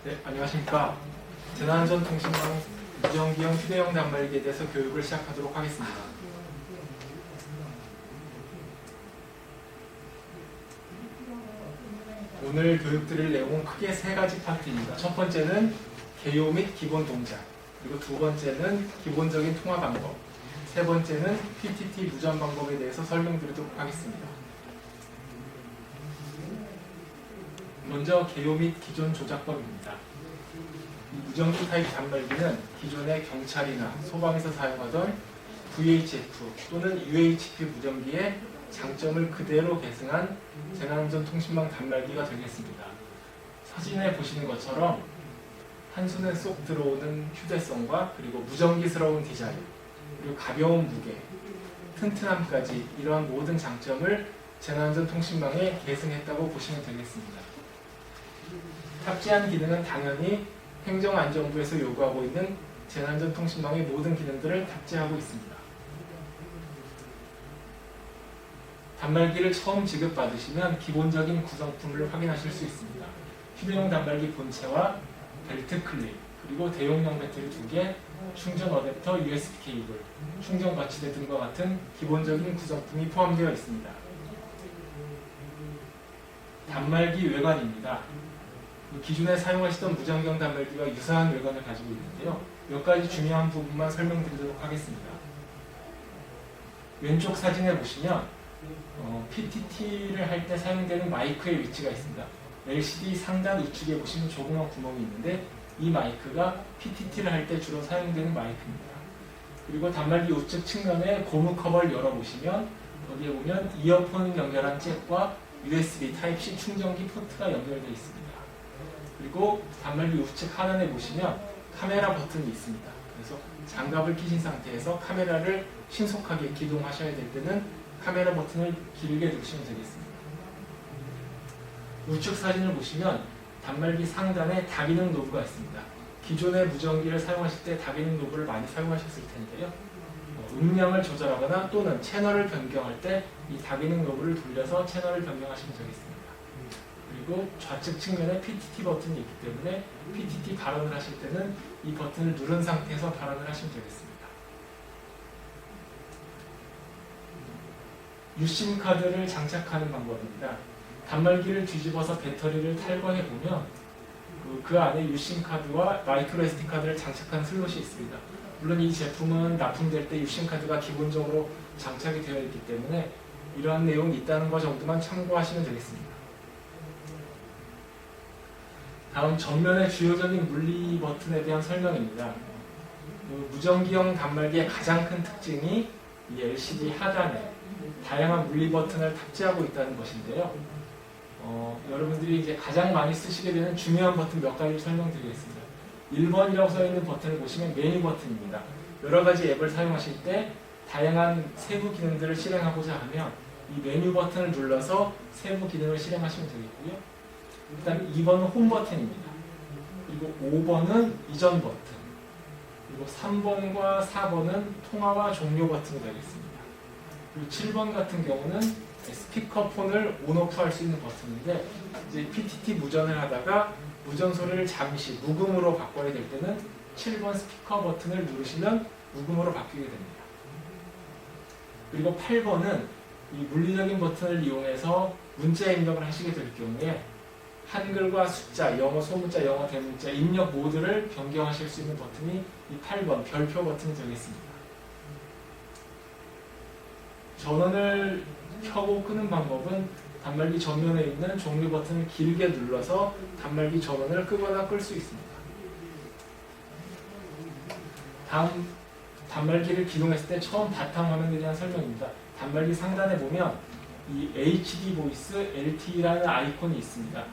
네, 안녕하십니까. 재난안전통신망 무전기형 휴대용 단말기에 대해서 교육을 시작하도록 하겠습니다. 오늘 교육드릴 내용은 크게 세 가지 파트입니다. 첫 번째는 개요 및 기본 동작, 그리고 두 번째는 기본적인 통화 방법, 세 번째는 PTT 무전 방법에 대해서 설명드리도록 하겠습니다. 먼저 개요 및 기존 조작법입니다. 이 무전기 타입 단말기는 기존의 경찰이나 소방에서 사용하던 VHF 또는 UHF 무전기의 장점을 그대로 계승한 재난안전통신망 단말기가 되겠습니다. 사진에 보시는 것처럼 한눈에 쏙 들어오는 휴대성과 그리고 무전기스러운 디자인, 그리고 가벼운 무게, 튼튼함까지 이러한 모든 장점을 재난안전통신망에 계승했다고 보시면 되겠습니다. 탑재한 기능은 당연히 행정안전부에서 요구하고 있는 재난안전통신망의 모든 기능들을 탑재하고 있습니다. 단말기를 처음 지급받으시면 기본적인 구성품을 확인하실 수 있습니다. 휴대용 단말기 본체와 벨트 클립, 그리고 대용량 배터리 2개, 충전 어댑터, USB 케이블, 충전 거치대 등과 같은 기본적인 구성품이 포함되어 있습니다. 단말기 외관입니다. 기존에 사용하시던 무전기형 단말기와 유사한 외관을 가지고 있는데요. 몇 가지 중요한 부분만 설명드리도록 하겠습니다. 왼쪽 사진에 보시면 PTT를 할 때 사용되는 마이크의 위치가 있습니다. LCD 상단 우측에 보시면 조그만 구멍이 있는데 이 마이크가 PTT를 할 때 주로 사용되는 마이크입니다. 그리고 단말기 우측 측면에 고무 커버를 열어보시면 거기에 보면 이어폰 연결한 잭과 USB Type-C 충전기 포트가 연결되어 있습니다. 그리고 단말기 우측 하단에 보시면 카메라 버튼이 있습니다. 그래서 장갑을 끼신 상태에서 카메라를 신속하게 기동하셔야 될 때는 카메라 버튼을 길게 누르시면 되겠습니다. 우측 사진을 보시면 단말기 상단에 다기능 노브가 있습니다. 기존의 무전기를 사용하실 때 다기능 노브를 많이 사용하셨을 텐데요. 음량을 조절하거나 또는 채널을 변경할 때 이 다기능 노브를 돌려서 채널을 변경하시면 되겠습니다. 그리고 좌측 측면에 PTT 버튼이 있기 때문에 PTT 발언을 하실 때는 이 버튼을 누른 상태에서 발언을 하시면 되겠습니다. 유심 카드를 장착하는 방법입니다. 단말기를 뒤집어서 배터리를 탈거해 보면 그 안에 유심 카드와 마이크로 SD 카드를 장착한 슬롯이 있습니다. 물론 이 제품은 납품될 때 유심 카드가 기본적으로 장착이 되어 있기 때문에 이러한 내용이 있다는 것 정도만 참고하시면 되겠습니다. 다음 전면의 주요적인 물리 버튼에 대한 설명입니다. 무전기형 단말기의 가장 큰 특징이 이 LCD 하단에 다양한 물리 버튼을 탑재하고 있다는 것인데요. 여러분들이 이제 가장 많이 쓰시게 되는 중요한 버튼 몇 가지를 설명드리겠습니다. 1번이라고 써 있는 버튼을 보시면 메뉴 버튼입니다. 여러 가지 앱을 사용하실 때 다양한 세부 기능들을 실행하고자 하면 이 메뉴 버튼을 눌러서 세부 기능을 실행하시면 되겠고요. 일단 2번은 홈 버튼입니다. 그리고 5번은 이전 버튼, 그리고 3번과 4번은 통화와 종료 버튼이 되겠습니다. 그리고 7번 같은 경우는 스피커폰을 온오프 할 수 있는 버튼인데 이제 PTT 무전을 하다가 무전 소리를 잠시 무금으로 바꿔야 될 때는 7번 스피커 버튼을 누르시면 무금으로 바뀌게 됩니다. 그리고 8번은 이 물리적인 버튼을 이용해서 문자 입력을 하시게 될 경우에 한글과 숫자, 영어 소문자, 영어 대문자 입력 모드를 변경하실 수 있는 버튼이 이 8번 별표 버튼이 되겠습니다. 전원을 켜고 끄는 방법은 단말기 전면에 있는 종료 버튼을 길게 눌러서 단말기 전원을 끄거나 끌 수 있습니다. 다음 단말기를 기동했을 때 처음 바탕화면에 대한 설명입니다. 단말기 상단에 보면 이 HD 보이스 LTE라는 아이콘이 있습니다.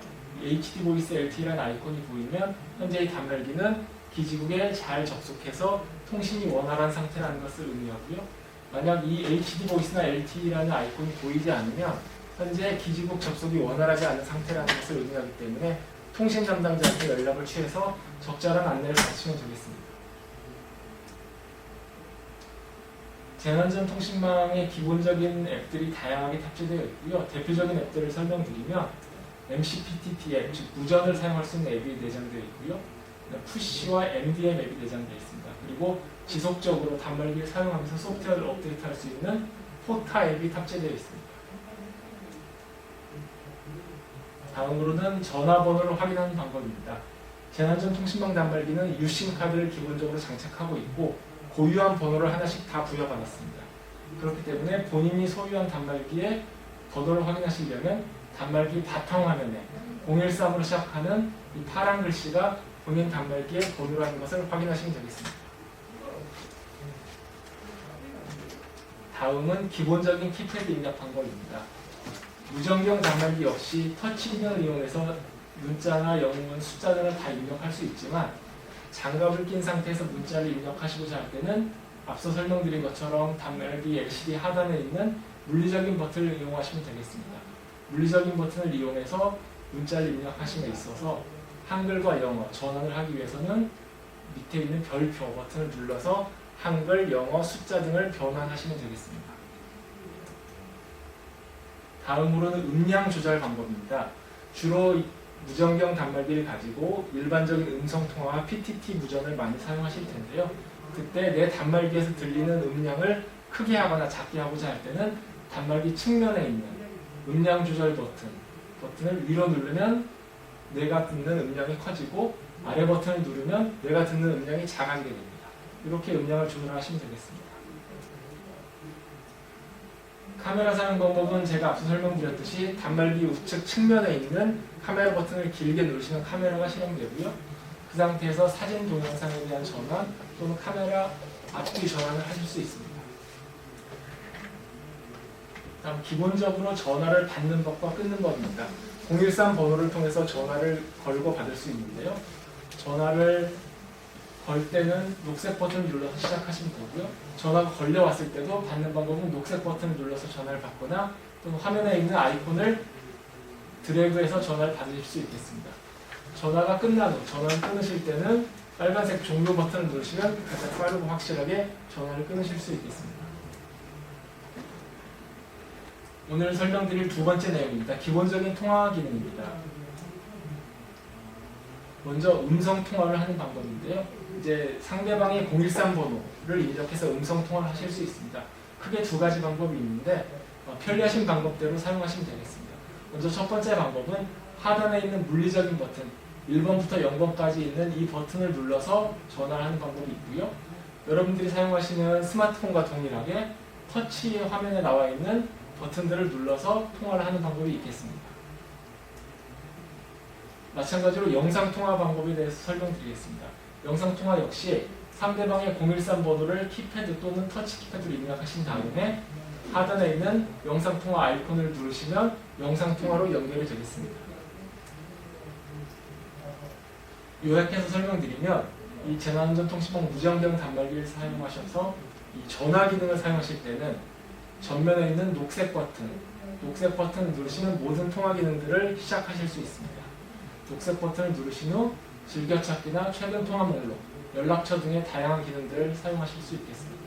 HD 보이스 LTE라는 아이콘이 보이면 현재 이 단말기는 기지국에 잘 접속해서 통신이 원활한 상태라는 것을 의미하고요. 만약 이 HD 보이스나 LTE라는 아이콘이 보이지 않으면 현재 기지국 접속이 원활하지 않은 상태라는 것을 의미하기 때문에 통신 담당자한테 연락을 취해서 적절한 안내를 받으시면 되겠습니다. 재난안전통신망의 기본적인 앱들이 다양하게 탑재되어 있고요. 대표적인 앱들을 설명드리면 MCPTT 앱, 즉 무전을 사용할 수 있는 앱이 내장되어 있고요. 푸시와 MDM 앱이 내장되어 있습니다. 그리고 지속적으로 단말기를 사용하면서 소프트웨어를 업데이트할 수 있는 포타 앱이 탑재되어 있습니다. 다음으로는 전화번호를 확인하는 방법입니다. 재난전통신망 단말기는 유심 카드를 기본적으로 장착하고 있고 고유한 번호를 하나씩 다 부여받았습니다. 그렇기 때문에 본인이 소유한 단말기에 번호를 확인하시려면 단말기 바탕화면에 013으로 시작하는 이 파란 글씨가 본인 단말기의 번호라는 것을 확인하시면 되겠습니다. 다음은 기본적인 키패드 입력 방법입니다. 무전기용 단말기 역시 터치 기능을 이용해서 문자나 영문, 숫자 등을 다 입력할 수 있지만 장갑을 낀 상태에서 문자를 입력하시고자 할 때는 앞서 설명드린 것처럼 단말기 LCD 하단에 있는 물리적인 버튼을 이용하시면 되겠습니다. 물리적인 버튼을 이용해서 문자를 입력하심에 있어서 한글과 영어, 전환을 하기 위해서는 밑에 있는 별표 버튼을 눌러서 한글, 영어, 숫자 등을 변환하시면 되겠습니다. 다음으로는 음량 조절 방법입니다. 주로 무전기용 단말기를 가지고 일반적인 음성통화와 PTT 무전을 많이 사용하실 텐데요. 그때 내 단말기에서 들리는 음량을 크게 하거나 작게 하고자 할 때는 단말기 측면에 있는 음량 조절 버튼을 위로 누르면 내가 듣는 음량이 커지고 아래 버튼을 누르면 내가 듣는 음량이 작아지게 됩니다. 이렇게 음량을 조절하시면 되겠습니다. 카메라 사용 방법은 제가 앞서 설명드렸듯이 단말기 우측 측면에 있는 카메라 버튼을 길게 누르시면 카메라가 실행되고요. 그 상태에서 사진 동영상에 대한 전환 또는 카메라 앞뒤 전환을 하실 수 있습니다. 다음 기본적으로 전화를 받는 법과 끊는 법입니다. 013 번호를 통해서 전화를 걸고 받을 수 있는데요. 전화를 걸 때는 녹색 버튼을 눌러서 시작하시면 되고요. 전화가 걸려왔을 때도 받는 방법은 녹색 버튼을 눌러서 전화를 받거나 또는 화면에 있는 아이콘을 드래그해서 전화를 받으실 수 있겠습니다. 전화가 끝난 후 전화를 끊으실 때는 빨간색 종료 버튼을 누르시면 가장 빠르고 확실하게 전화를 끊으실 수 있겠습니다. 오늘 설명드릴 두 번째 내용입니다. 기본적인 통화 기능입니다. 먼저 음성 통화를 하는 방법인데요. 이제 상대방의 013 번호를 입력해서 음성 통화를 하실 수 있습니다. 크게 두 가지 방법이 있는데 편리하신 방법대로 사용하시면 되겠습니다. 먼저 첫 번째 방법은 하단에 있는 물리적인 버튼 1번부터 0번까지 있는 이 버튼을 눌러서 전화를 하는 방법이 있고요. 여러분들이 사용하시는 스마트폰과 동일하게 터치 화면에 나와 있는 버튼들을 눌러서 통화를 하는 방법이 있겠습니다. 마찬가지로 영상통화 방법에 대해서 설명드리겠습니다. 영상통화 역시 상대방의 013 번호를 키패드 또는 터치 키패드로 입력하신 다음에 하단에 있는 영상통화 아이콘을 누르시면 영상통화로 연결이 되겠습니다. 요약해서 설명드리면 이 재난안전통신망 무전기용 단말기를 사용하셔서 이 전화 기능을 사용하실 때는 전면에 있는 녹색 버튼을 누르시면 모든 통화 기능들을 시작하실 수 있습니다. 녹색 버튼을 누르신 후 즐겨찾기나 최근 통화 목록, 연락처 등의 다양한 기능들을 사용하실 수 있겠습니다.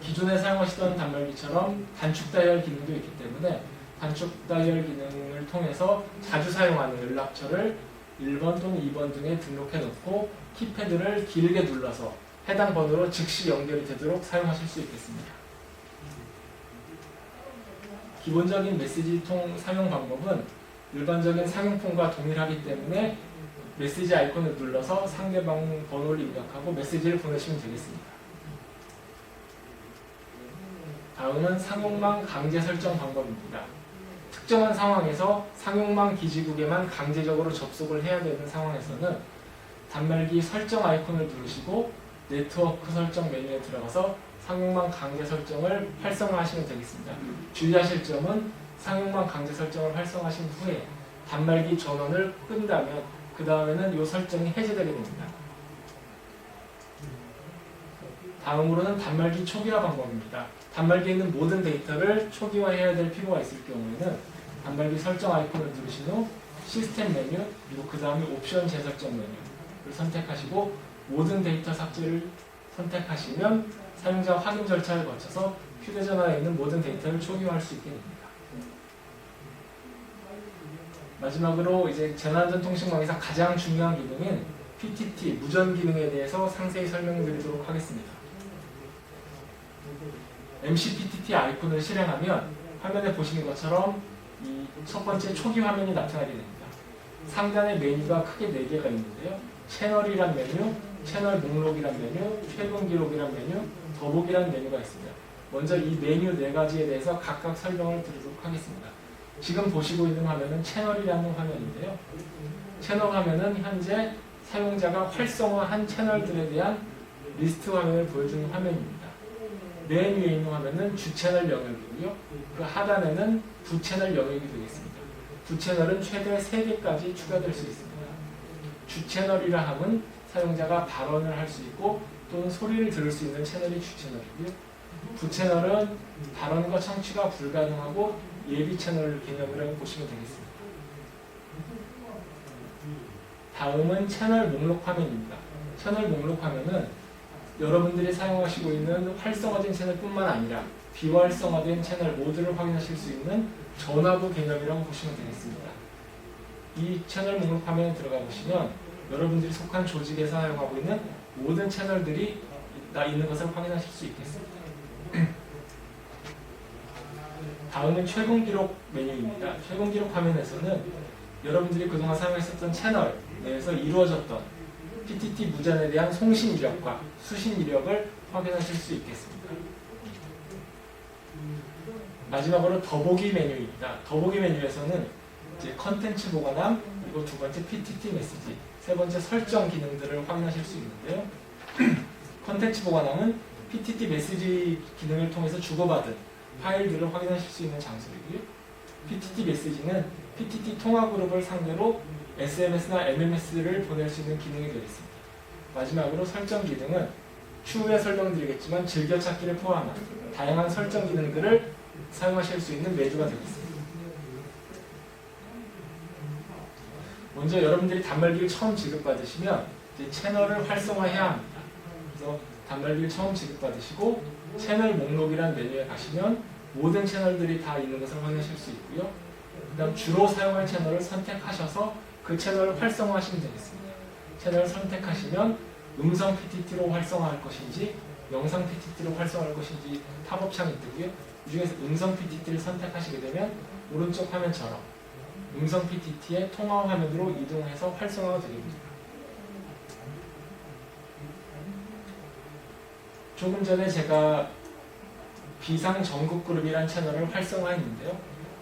기존에 사용하시던 단말기처럼 단축 다이얼 기능도 있기 때문에 단축 다이얼 기능을 통해서 자주 사용하는 연락처를 1번 또는 2번 등에 등록해 놓고 키패드를 길게 눌러서 해당 번호로 즉시 연결이 되도록 사용하실 수 있겠습니다. 기본적인 메시지통 사용 방법은 일반적인 상용폰과 동일하기 때문에 메시지 아이콘을 눌러서 상대방 번호를 입력하고 메시지를 보내시면 되겠습니다. 다음은 상용망 강제 설정 방법입니다. 특정한 상황에서 상용망 기지국에만 강제적으로 접속을 해야 되는 상황에서는 단말기 설정 아이콘을 누르시고 네트워크 설정 메뉴에 들어가서 상용망 강제 설정을 활성화하시면 되겠습니다. 주의하실 점은 상용망 강제 설정을 활성화하신 후에 단말기 전원을 끈다면 그 다음에는 이 설정이 해제되게 됩니다. 다음으로는 단말기 초기화 방법입니다. 단말기에 있는 모든 데이터를 초기화해야 될 필요가 있을 경우에는 단말기 설정 아이콘을 누르신 후 시스템 메뉴 그리고 그 다음에 옵션 재설정 메뉴를 선택하시고 모든 데이터 삭제를 선택하시면 사용자 확인 절차를 거쳐서 휴대전화에 있는 모든 데이터를 초기화할 수 있게 됩니다. 마지막으로 이제 전환전통신망에서 가장 중요한 기능인 PTT, 무전 기능에 대해서 상세히 설명드리도록 하겠습니다. MCPTT 아이콘을 실행하면 화면에 보시는 것처럼 이 첫 번째 초기 화면이 나타나게 됩니다. 상단에 메뉴가 크게 4개가 있는데요. 채널이란 메뉴, 채널 목록이란 메뉴, 최근 기록이란 메뉴, 더보기란 메뉴가 있습니다. 먼저 이 메뉴 4가지에 대해서 각각 설명을 드리도록 하겠습니다. 지금 보시고 있는 화면은 채널이라는 화면인데요. 채널 화면은 현재 사용자가 활성화한 채널들에 대한 리스트 화면을 보여주는 화면입니다. 맨 위에 있는 화면은 주채널 영역이고요. 그 하단에는 부채널 영역이 되겠습니다. 부채널은 최대 3개까지 추가될 수 있습니다. 주채널이라 함은 사용자가 발언을 할 수 있고 또는 소리를 들을 수 있는 채널이 주채널이고요. 부채널은 발언과 청취가 불가능하고 예비 채널 개념이라고 보시면 되겠습니다. 다음은 채널 목록 화면입니다. 채널 목록 화면은 여러분들이 사용하시고 있는 활성화된 채널뿐만 아니라 비활성화된 채널 모두를 확인하실 수 있는 전화부 개념이라고 보시면 되겠습니다. 이 채널 목록 화면에 들어가 보시면 여러분들이 속한 조직에서 사용하고 있는 모든 채널들이 있는 것을 확인하실 수 있겠습니다. 다음은 최근 기록 메뉴입니다. 최근 기록 화면에서는 여러분들이 그동안 사용했었던 채널 내에서 이루어졌던 PTT 무전에 대한 송신 이력과 수신 이력을 확인하실 수 있겠습니다. 마지막으로 더보기 메뉴입니다. 더보기 메뉴에서는 이제 컨텐츠 보관함, 그리고 두 번째 PTT 메시지, 세 번째 설정 기능들을 확인하실 수 있는데요. 컨텐츠 보관함은 PTT 메시지 기능을 통해서 주고받은 파일들을 확인하실 수 있는 장소이고요. PTT 메시지는 PTT 통화 그룹을 상대로 SMS나 MMS를 보낼 수 있는 기능이 되어 있습니다. 마지막으로 설정 기능은 추후에 설명드리겠지만 즐겨찾기를 포함한 다양한 설정 기능들을 사용하실 수 있는 메뉴가 되겠습니다. 먼저 여러분들이 단말기를 처음 지급받으시면 이제 채널을 활성화해야 합니다. 그래서 단말기를 처음 지급받으시고 채널 목록이라는 메뉴에 가시면 모든 채널들이 다 있는 것을 확인하실 수 있고요. 그 다음 주로 사용할 채널을 선택하셔서 그 채널을 활성화하시면 되겠습니다. 채널을 선택하시면 음성 PTT로 활성화할 것인지 영상 PTT로 활성화할 것인지 팝업창이 뜨고요. 이 중에서 음성 PTT를 선택하시게 되면 오른쪽 화면처럼 음성 PTT의 통화 화면으로 이동해서 활성화가 됩니다. 조금 전에 제가 비상 전국 그룹이라는 채널을 활성화했는데요.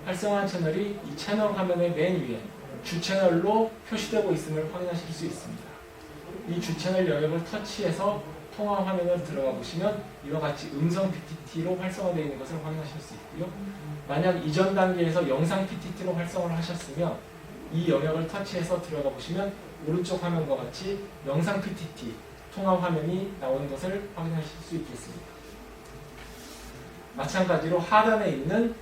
활성화한 채널이 이 채널 화면의 맨 위에 주채널로 표시되고 있음을 확인하실 수 있습니다. 이 주채널 영역을 터치해서 통화 화면으로 들어가 보시면 이와 같이 음성 PTT로 활성화되어 있는 것을 확인하실 수 있고요. 만약 이전 단계에서 영상 PTT로 활성화를 하셨으면 이 영역을 터치해서 들어가 보시면 오른쪽 화면과 같이 영상 PTT 통화 화면이 나오는 것을 확인하실 수 있겠습니다. 마찬가지로 하단에 있는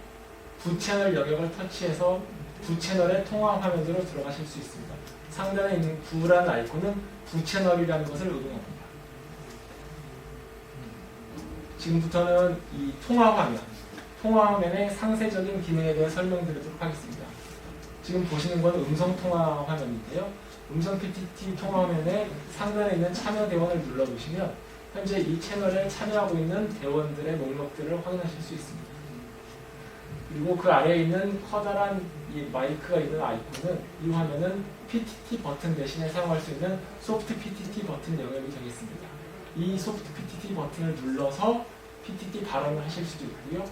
부채널 영역을 터치해서 부채널의 통화 화면으로 들어가실 수 있습니다. 상단에 있는 부라는 아이콘은 부채널이라는 것을 의미합니다. 지금부터는 이 통화 화면의 상세적인 기능에 대해 설명드리도록 하겠습니다. 지금 보시는 건 음성 통화 화면인데요. 음성 PTT 통화 화면에 상단에 있는 참여 대원을 눌러보시면 현재 이 채널에 참여하고 있는 대원들의 목록들을 확인하실 수 있습니다. 그리고 그 아래에 있는 커다란 이 마이크가 있는 아이콘은 이 화면은 PTT 버튼 대신에 사용할 수 있는 소프트 PTT 버튼 영역이 되겠습니다. 이 소프트 PTT 버튼을 눌러서 PTT 발언을 하실 수도 있고요.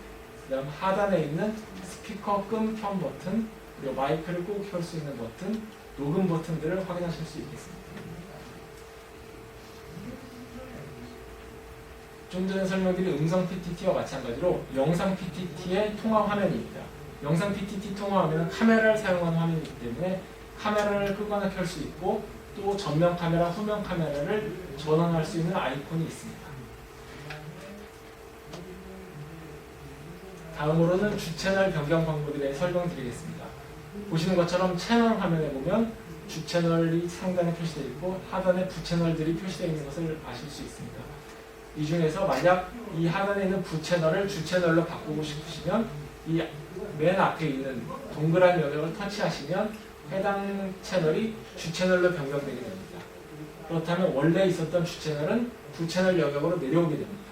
그 다음 하단에 있는 스피커 끈 켠 버튼, 그리고 마이크를 꼭 켤 수 있는 버튼, 녹음 버튼들을 확인하실 수 있겠습니다. 좀 전에 설명드린 음성 PTT와 마찬가지로 영상 PTT의 통화 화면입니다. 영상 PTT 통화 화면은 카메라를 사용하는 화면이기 때문에 카메라를 끄거나 켤 수 있고 또 전면 카메라, 후면 카메라를 전환할 수 있는 아이콘이 있습니다. 다음으로는 주채널 변경 방법에 대해 설명드리겠습니다. 보시는 것처럼 채널 화면에 보면 주채널이 상단에 표시되어 있고 하단에 부채널들이 표시되어 있는 것을 아실 수 있습니다. 이 중에서 만약 이 하단에 있는 부채널을 주채널로 바꾸고 싶으시면 이 맨 앞에 있는 동그란 영역을 터치하시면 해당 채널이 주채널로 변경되게 됩니다. 그렇다면 원래 있었던 주채널은 부채널 영역으로 내려오게 됩니다.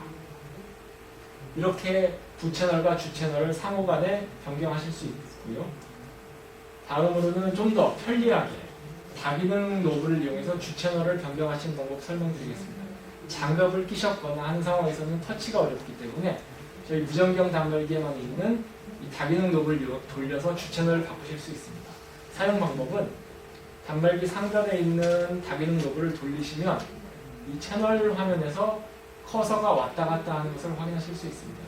이렇게 부채널과 주채널을 상호간에 변경하실 수 있고요. 다음으로는 좀 더 편리하게 다기능 노브를 이용해서 주채널을 변경하시는 방법 설명드리겠습니다. 장갑을 끼셨거나 하는 상황에서는 터치가 어렵기 때문에 저희 무전기형 단말기에만 있는 이 다기능 노브를 돌려서 주채널을 바꾸실 수 있습니다. 사용 방법은 단말기 상단에 있는 다기능 노브를 돌리시면 이 채널 화면에서 커서가 왔다 갔다 하는 것을 확인하실 수 있습니다.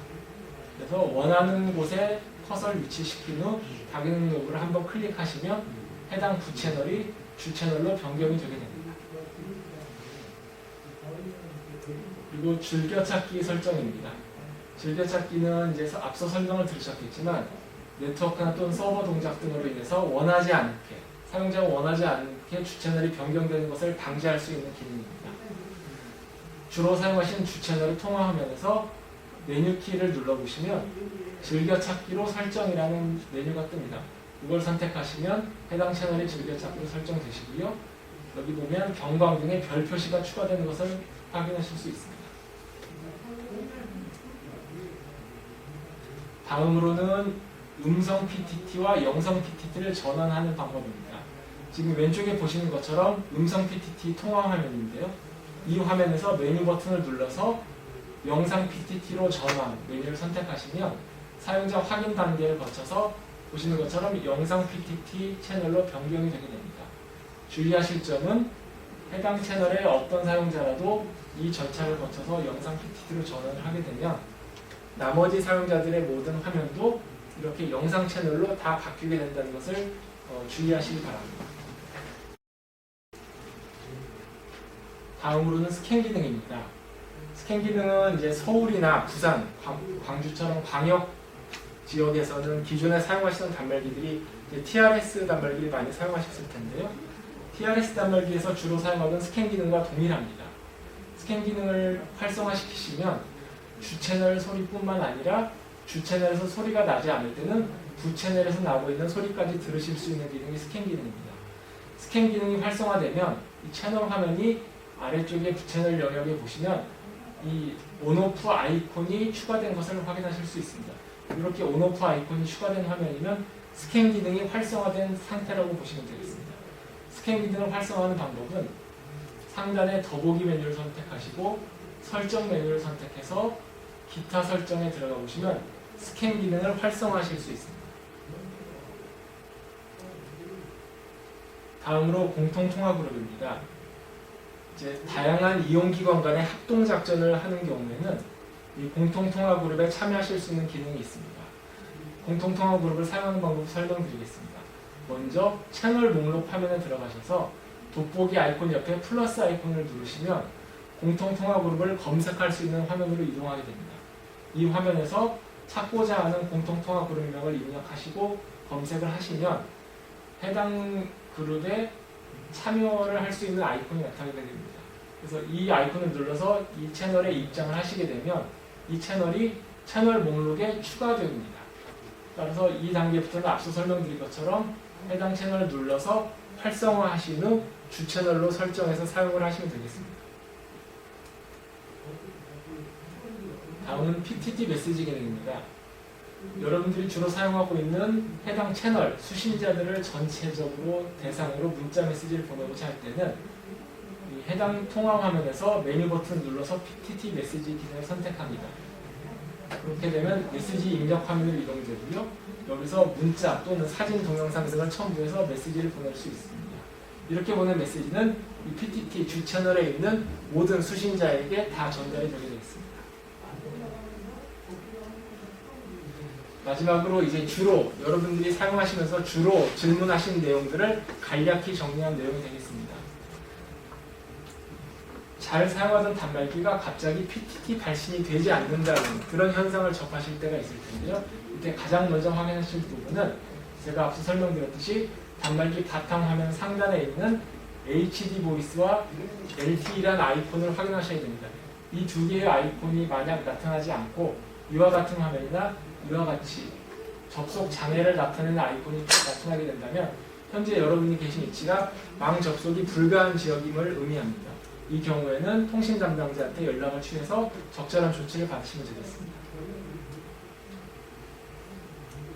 그래서 원하는 곳에 커서를 위치시킨 후 다기능 노브를 한번 클릭하시면 해당 부채널이 주채널로 변경이 되게 됩니다. 그리고 즐겨찾기 설정입니다. 즐겨찾기는 이제 앞서 설명을 들으셨겠지만 네트워크나 또는 서버 동작 등으로 인해서 원하지 않게 사용자가 원하지 않게 주채널이 변경되는 것을 방지할 수 있는 기능입니다. 주로 사용하시는 주채널을 통화 화면에서 메뉴 키를 눌러보시면 즐겨찾기로 설정이라는 메뉴가 뜹니다. 이걸 선택하시면 해당 채널이 즐겨찾기로 설정되시고요. 여기 보면 경광등의 별 표시가 추가되는 것을 확인하실 수 있습니다. 다음으로는 음성 PTT와 영상 PTT를 전환하는 방법입니다. 지금 왼쪽에 보시는 것처럼 음성 PTT 통화 화면인데요. 이 화면에서 메뉴 버튼을 눌러서 영상 PTT로 전환 메뉴를 선택하시면 사용자 확인 단계를 거쳐서 보시는 것처럼 영상 PTT 채널로 변경이 되게 됩니다. 주의하실 점은 해당 채널의 어떤 사용자라도 이 절차를 거쳐서 영상 PTT로 전환을 하게 되면 나머지 사용자들의 모든 화면도 이렇게 영상 채널로 다 바뀌게 된다는 것을 주의하시기 바랍니다. 다음으로는 스캔 기능입니다. 스캔 기능은 이제 서울이나 부산, 광주처럼 광역 지역에서는 기존에 사용하시던 단말기들이 TRS 단말기를 많이 사용하셨을 텐데요. TRS 단말기에서 주로 사용하던 스캔 기능과 동일합니다. 스캔 기능을 활성화시키시면 주채널 소리뿐만 아니라 주채널에서 소리가 나지 않을 때는 부채널에서 나고 있는 소리까지 들으실 수 있는 기능이 스캔 기능입니다. 스캔 기능이 활성화되면 이 채널 화면이 아래쪽에 부채널 영역에 보시면 이 온오프 아이콘이 추가된 것을 확인하실 수 있습니다. 이렇게 온오프 아이콘이 추가된 화면이면 스캔 기능이 활성화된 상태라고 보시면 되겠습니다. 스캔 기능을 활성화하는 방법은 상단에 더보기 메뉴를 선택하시고 설정 메뉴를 선택해서 기타 설정에 들어가 보시면 스캔 기능을 활성화하실 수 있습니다. 다음으로 공통통화 그룹입니다. 이제 다양한 이용기관 간의 합동작전을 하는 경우에는 이 공통통화 그룹에 참여하실 수 있는 기능이 있습니다. 공통통화 그룹을 사용하는 방법을 설명드리겠습니다. 먼저 채널 목록 화면에 들어가셔서 돋보기 아이콘 옆에 플러스 아이콘을 누르시면 공통통화 그룹을 검색할 수 있는 화면으로 이동하게 됩니다. 이 화면에서 찾고자 하는 공통통화 그룹명을 입력하시고 검색을 하시면 해당 그룹에 참여를 할 수 있는 아이콘이 나타나게 됩니다. 그래서 이 아이콘을 눌러서 이 채널에 입장을 하시게 되면 이 채널이 채널 목록에 추가됩니다. 따라서 이 단계부터는 앞서 설명드린 것처럼 해당 채널을 눌러서 활성화하신 후 주채널로 설정해서 사용을 하시면 되겠습니다. 다음은 PTT 메시지 기능입니다. 여러분들이 주로 사용하고 있는 해당 채널 수신자들을 전체적으로 대상으로 문자 메시지를 보내고자 할 때는 이 해당 통화 화면에서 메뉴 버튼 눌러서 PTT 메시지 기능을 선택합니다. 그렇게 되면 메시지 입력 화면으로 이동되고요. 여기서 문자 또는 사진, 동영상 등을 첨부해서 메시지를 보낼 수 있습니다. 이렇게 보낸 메시지는 이 PTT 주 채널에 있는 모든 수신자에게 다 전달이 되게 되겠습니다. 마지막으로 이제 주로 여러분들이 사용하시면서 주로 질문하신 내용들을 간략히 정리한 내용이 되겠습니다. 잘 사용하던 단말기가 갑자기 PTT 발신이 되지 않는다는 그런 현상을 접하실 때가 있을 텐데요. 이때 가장 먼저 확인하실 부분은 제가 앞서 설명드렸듯이 단말기 바탕 화면 상단에 있는 HD 보이스와 LTE라는 아이콘을 확인하셔야 됩니다. 이 두 개의 아이콘이 만약 나타나지 않고 이와 같은 화면이나 이와 같이 접속 장애를 나타내는 아이콘이 나타나게 된다면 현재 여러분이 계신 위치가 망 접속이 불가한 지역임을 의미합니다. 이 경우에는 통신 담당자한테 연락을 취해서 적절한 조치를 받으시면 되겠습니다.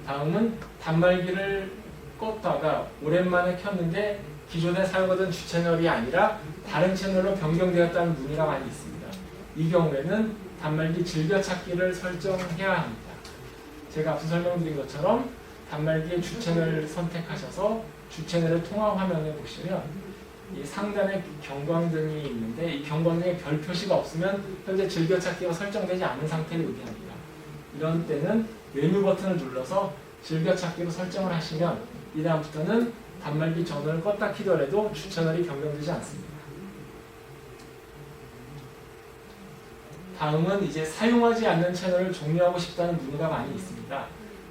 다음은 단말기를 껐다가 오랜만에 켰는데 기존에 사용하던 주 채널이 아니라 다른 채널로 변경되었다는 문의가 많이 있습니다. 이 경우에는 단말기 즐겨찾기를 설정해야 합니다. 제가 앞서 설명드린 것처럼 단말기의 주 채널을 선택하셔서 주 채널의 통화 화면에 보시면 이 상단에 경광등이 있는데 이 경광등에 별 표시가 없으면 현재 즐겨찾기가 설정되지 않은 상태를 의미합니다. 이런 때는 메뉴 버튼을 눌러서 즐겨찾기로 설정을 하시면 이 다음부터는 단말기 전원을 껐다 키더라도 주 채널이 변경되지 않습니다. 다음은 이제 사용하지 않는 채널을 종료하고 싶다는 문의가 많이 있습니다.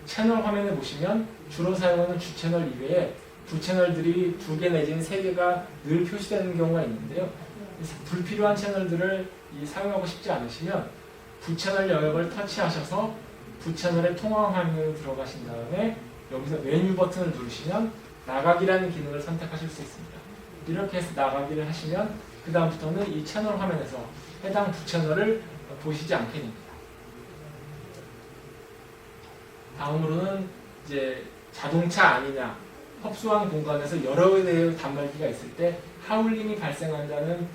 채널 화면에 보시면 주로 사용하는 주 채널 이외에 부채널들이 2개 내지는 3개가 늘 표시되는 경우가 있는데요. 불필요한 채널들을 사용하고 싶지 않으시면 부채널 영역을 터치하셔서 부채널의 통화 화면으로 들어가신 다음에 여기서 메뉴 버튼을 누르시면 나가기라는 기능을 선택하실 수 있습니다. 이렇게 해서 나가기를 하시면 그 다음부터는 이 채널 화면에서 해당 부채널을 보시지 않게 됩니다. 다음으로는 이제 자동차 안이나 협소한 공간에서 여러 개의 단말기가 있을 때 하울링이 발생한다는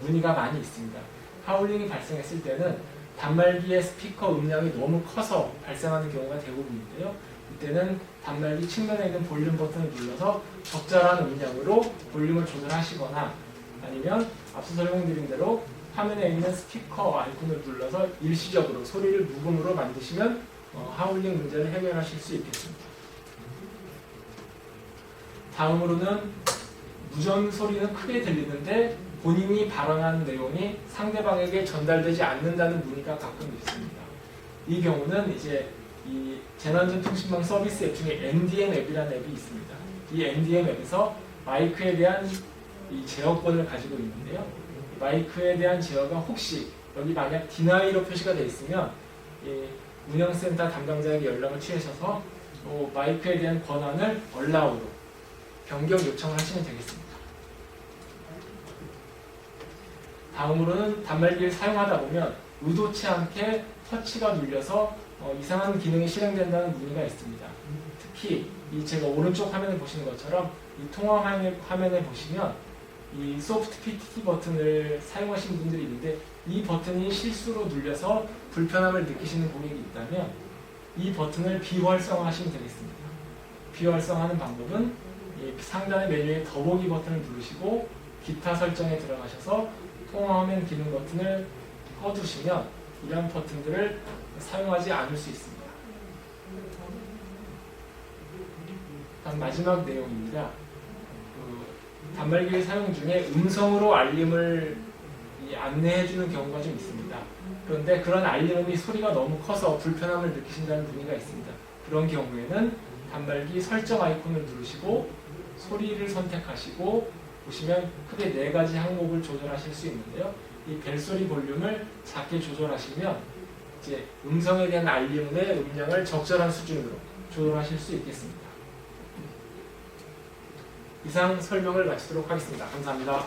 문의가 많이 있습니다. 하울링이 발생했을 때는 단말기의 스피커 음량이 너무 커서 발생하는 경우가 대부분인데요. 이때는 단말기 측면에 있는 볼륨 버튼을 눌러서 적절한 음량으로 볼륨을 조절하시거나 아니면 앞서 설명드린 대로 화면에 있는 스피커 아이콘을 눌러서 일시적으로 소리를 무음으로 만드시면 하울링 문제를 해결하실 수 있겠습니다. 다음으로는 무전 소리는 크게 들리는데 본인이 발언한 내용이 상대방에게 전달되지 않는다는 문의가 가끔 있습니다. 이 경우는 이제 이 재난안전통신망 서비스 앱 중에 NDM 앱이라는 앱이 있습니다. 이 NDM 앱에서 마이크에 대한 이 제어권을 가지고 있는데요. 마이크에 대한 제어가 혹시 여기 만약 디나이로 표시가 되어 있으면 이 운영센터 담당자에게 연락을 취하셔서 마이크에 대한 권한을 얼라우로 변경 요청을 하시면 되겠습니다. 다음으로는 단말기를 사용하다 보면 의도치 않게 터치가 눌려서 이상한 기능이 실행된다는 문의가 있습니다. 특히 이 제가 오른쪽 화면에 보시는 것처럼 이 통화 화면에 보시면 이 소프트 PTT 버튼을 사용하시는 분들이 있는데 이 버튼이 실수로 눌려서 불편함을 느끼시는 고객이 있다면 이 버튼을 비활성화하시면 되겠습니다. 비활성화하는 방법은 이 상단의 메뉴에 더보기 버튼을 누르시고 기타 설정에 들어가셔서 통화 화면 기능 버튼을 꺼두시면 이런 버튼들을 사용하지 않을 수 있습니다. 다음 마지막 내용입니다. 단말기를 사용 중에 음성으로 알림을 안내해주는 경우가 좀 있습니다. 그런데 그런 알림음이 소리가 너무 커서 불편함을 느끼신다는 문의가 있습니다. 그런 경우에는 단말기 설정 아이콘을 누르시고 소리를 선택하시고 보시면 크게 4가지 항목을 조절하실 수 있는데요. 이 벨소리 볼륨을 작게 조절하시면 이제 음성에 대한 알림의 음량을 적절한 수준으로 조절하실 수 있겠습니다. 이상 설명을 마치도록 하겠습니다. 감사합니다.